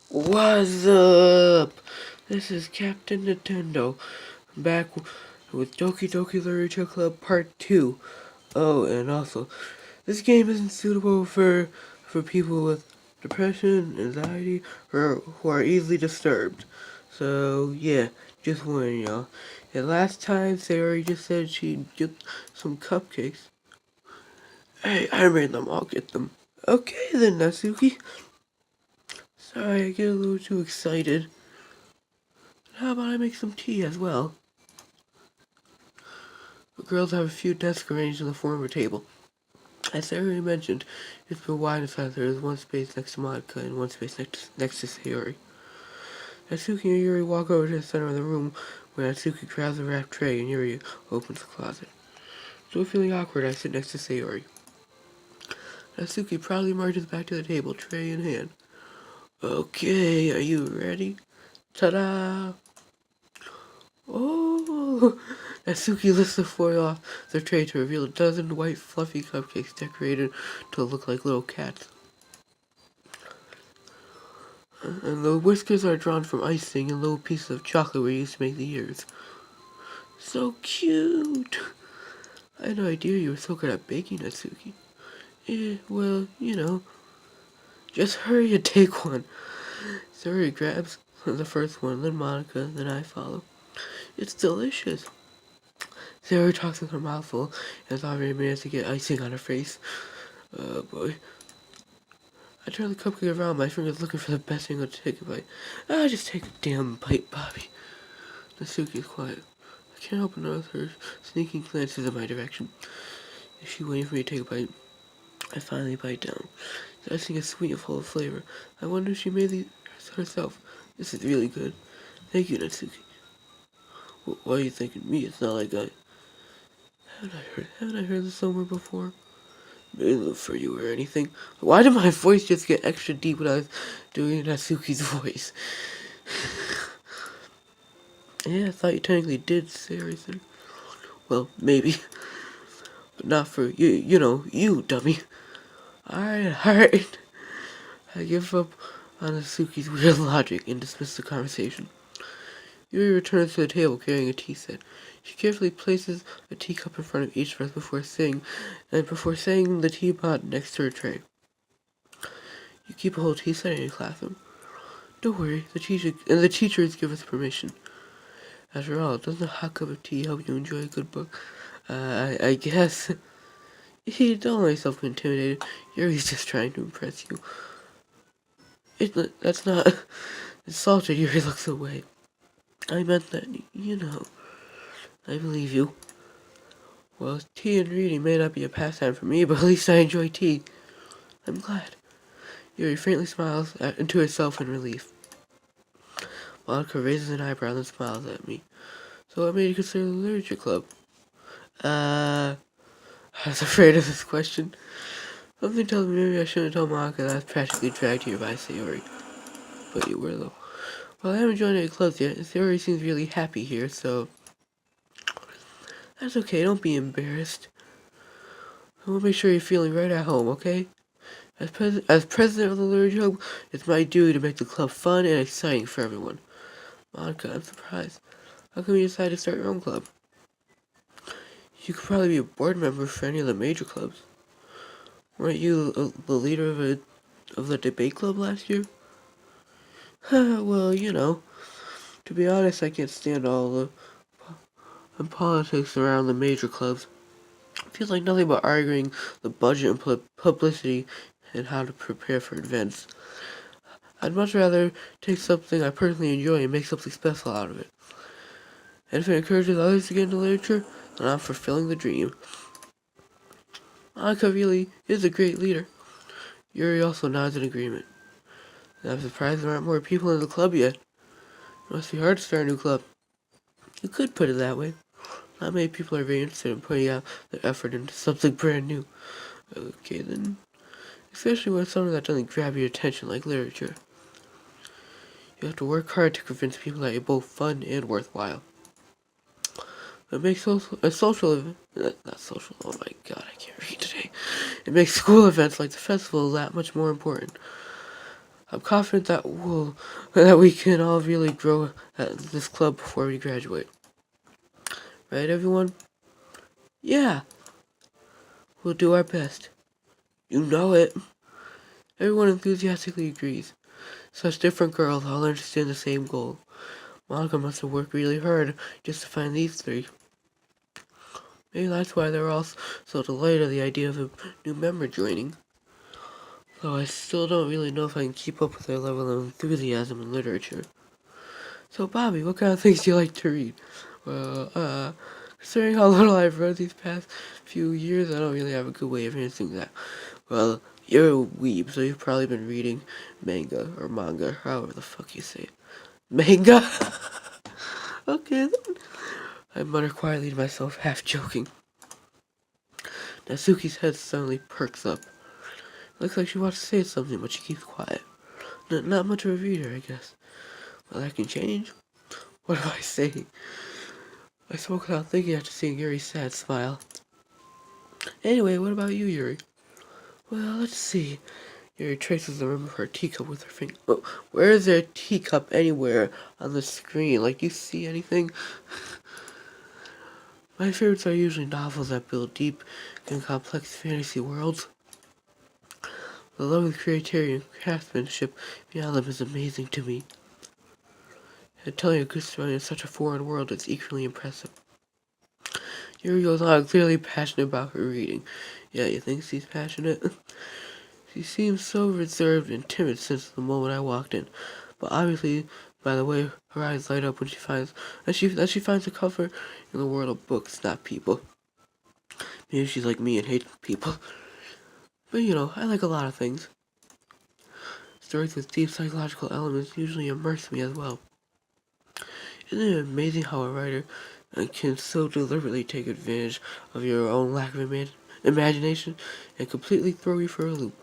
What's up? This is Captain Nintendo, back with Doki Doki Literature Club Part 2. Oh, and also, this game isn't suitable for people with depression, anxiety, or who are easily disturbed. So, yeah, just warning y'all. And last time, Sayori just said she'd get some cupcakes. Hey, I made them, I'll get them. Okay then, Natsuki. Sorry, I get a little too excited. How about I make some tea as well? The girls have a few desks arranged in the form of a table. As I already mentioned, it's been wide aside. There is one space next to Monica and one space next to Sayori. Natsuki and Yuri walk over to the center of the room where Natsuki grabs a wrapped tray and Yuri opens the closet. Still feeling awkward, I sit next to Sayori. Natsuki proudly marches back to the table, tray in hand. Okay, are you ready? Ta-da! Oh! Natsuki lifts the foil off the tray to reveal a dozen white fluffy cupcakes decorated to look like little cats. And the whiskers are drawn from icing and little pieces of chocolate were used to make the ears. So cute! I had no idea you were so good at baking, Natsuki. Well, just hurry and take one. Suri grabs the first one, then Monica, then I follow. It's delicious. Sarah talks with her mouth full and has already managed to get icing on her face. Oh boy. I turn the cupcake around, my fingers looking for the best angle to take a bite. Just take a damn bite, Bobby. Natsuki is quiet. I can't help but notice her sneaking glances in my direction. Is she waiting for me to take a bite? I finally bite down. The icing is sweet and full of flavor. I wonder if she made these herself. This is really good. Thank you, Natsuki. Why are you thanking me? It's not like haven't I heard this somewhere before? Maybe look for you or anything. Why did my voice just get extra deep when I was doing Natsuki's voice? Yeah, I thought you technically did say everything. Well, maybe. But not for you, you dummy. Alright. I give up on Natsuki's weird logic and dismiss the conversation. Yuri returns to the table carrying a tea set. She carefully places a teacup in front of each of us before saying the teapot next to her tray. You keep a whole tea set in your classroom? Don't worry, the teachers give us permission. After all, doesn't a hot cup of tea help you enjoy a good book? I guess. Don't let yourself be intimidated. Yuri's just trying to impress you. That's not insulted. Yuri looks away. I meant that, I believe you. Well, tea and reading may not be a pastime for me, but at least I enjoy tea. I'm glad. Yuri faintly smiles into herself in relief. Monica raises an eyebrow and smiles at me. So what made you consider the literature club? I was afraid of this question. Something tells me maybe I shouldn't tell Monica that I was practically dragged here by Sayori. But you were, though. Well, I haven't joined any clubs yet, and Sayori seems really happy here, so... That's okay, don't be embarrassed. I will make sure you're feeling right at home, okay? As president of the literature club, it's my duty to make the club fun and exciting for everyone. Monica, I'm surprised. How come you decided to start your own club? You could probably be a board member for any of the major clubs. Weren't you the leader of the debate club last year? Well, to be honest, I can't stand all the politics around the major clubs. It feels like nothing but arguing the budget and publicity and how to prepare for events. I'd much rather take something I personally enjoy and make something special out of it. And if it encourages others to get into literature, then I'm fulfilling the dream. Monica really is a great leader. Yuri also nods in agreement. And I'm surprised there aren't more people in the club yet. It must be hard to start a new club. You could put it that way. Not many people are very interested in putting out their effort into something brand new. Okay then. Especially when it's something that doesn't grab your attention like literature. You have to work hard to convince people that you're both fun and worthwhile. It makes a social event, not social, oh my god, I can't read today. It makes school events like the festival that much more important. I'm confident that we can all really grow at this club before we graduate. Right, everyone? Yeah, we'll do our best. You know it. Everyone enthusiastically agrees. Such different girls all interested in the same goal. Monica must have worked really hard just to find these three. Maybe that's why they're all so delighted at the idea of a new member joining. Though I still don't really know if I can keep up with their level of enthusiasm in literature. So, Bobby, what kind of things do you like to read? Well, considering how little I've read these past few years, I don't really have a good way of answering that. Well, you're a weeb, so you've probably been reading manga, however the fuck you say it. Manga? Okay, then. I mutter quietly to myself, half joking. Natsuki's head suddenly perks up. Looks like she wants to say something, but she keeps quiet. Not much of a reader, I guess. Well, that can change. What do I say? I spoke without thinking after seeing Yuri's sad smile. Anyway, what about you, Yuri? Well, let's see. Yuri traces the rim of her teacup with her finger. Oh, where is there a teacup anywhere on the screen? Like, do you see anything? My favorites are usually novels that build deep and complex fantasy worlds. The level of creativity and craftsmanship beyond them is amazing to me. And telling a good story in such a foreign world is equally impressive. Yuri goes on, clearly passionate about her reading. Yeah, you think she's passionate? She seems so reserved and timid since the moment I walked in. But obviously, by the way her eyes light up when she finds that she finds a comfort in the world of books, not people. Maybe she's like me and hates people. But you know, I like a lot of things. Stories with deep psychological elements usually immerse me as well. Isn't it amazing how a writer can so deliberately take advantage of your own lack of imagination and completely throw you for a loop?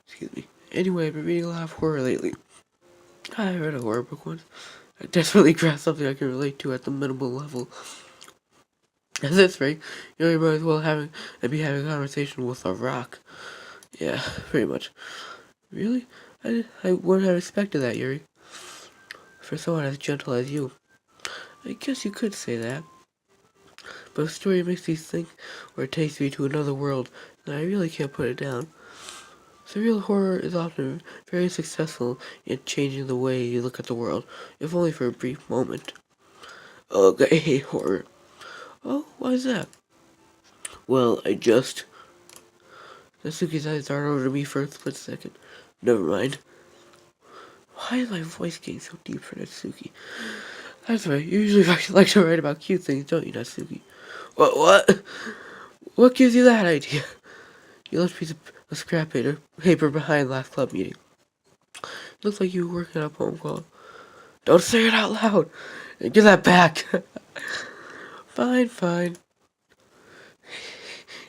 Excuse me. Anyway, I've been reading a lot of horror lately. I read a horror book once. I desperately grasped something I can relate to at the minimal level. At this rate, you know, you might as well be having a conversation with a rock. Yeah, pretty much. Really? I wouldn't have expected that, Yuri. For someone as gentle as you. I guess you could say that. But if a story makes me think or takes me to another world, then I really can't put it down. Surreal horror is often very successful in changing the way you look at the world, if only for a brief moment. Ugh, I hate horror. Oh, why is that? Well, Natsuki's eyes darted over to me for a split second. Never mind. Why is my voice getting so deep for Natsuki? That's right, you usually like to write about cute things, don't you, Natsuki? What? What gives you that idea? You left a piece of scrap paper behind last club meeting. Looks like you were working on a poem called Don't Say It Out Loud! Give that back! Fine.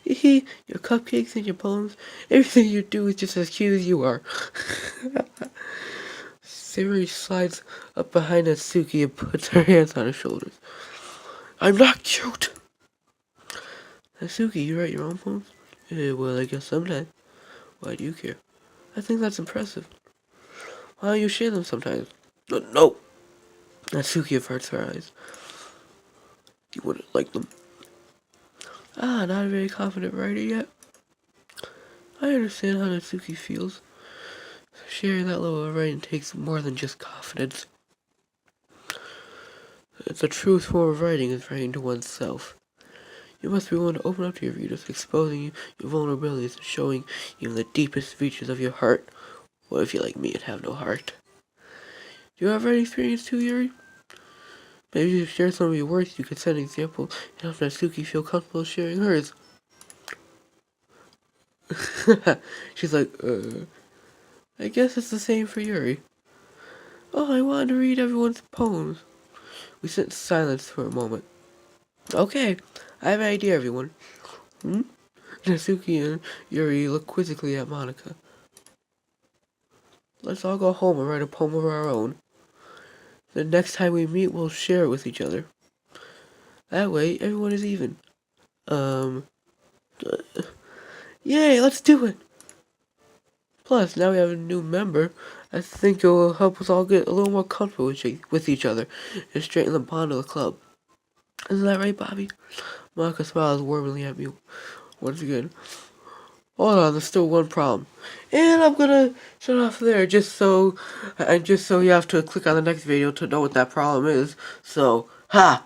Your cupcakes and your poems, everything you do is just as cute as you are. Siri slides up behind Natsuki and puts her hands on his shoulders. I'm not cute! Natsuki, you write your own poems? Well, I guess someday. Why do you care? I think that's impressive. Why don't you share them sometimes? No! Natsuki averts her eyes. You wouldn't like them. Not a very confident writer yet? I understand how Natsuki feels. Sharing that level of writing takes more than just confidence. The truest form of writing is writing to oneself. You must be willing to open up to your readers, exposing your vulnerabilities and showing even the deepest features of your heart. What if you're like me and have no heart? Do you have writing experience too, Yuri? Maybe if you share some of your works, you could set an example and help Natsuki feel comfortable sharing hers. She's like, I guess it's the same for Yuri. Oh, I wanted to read everyone's poems. We sit in silence for a moment. Okay, I have an idea, everyone. Natsuki and Yuri look quizzically at Monica. Let's all go home and write a poem of our own. The next time we meet, we'll share it with each other. That way, everyone is even. Yay, let's do it! Plus, now we have a new member. I think it will help us all get a little more comfortable with each other and strengthen the bond of the club. Isn't that right, Bobby? Monica smiles warmly at me once again. Hold on, there's still one problem. And I'm gonna shut off there just so you have to click on the next video to know what that problem is. So, ha!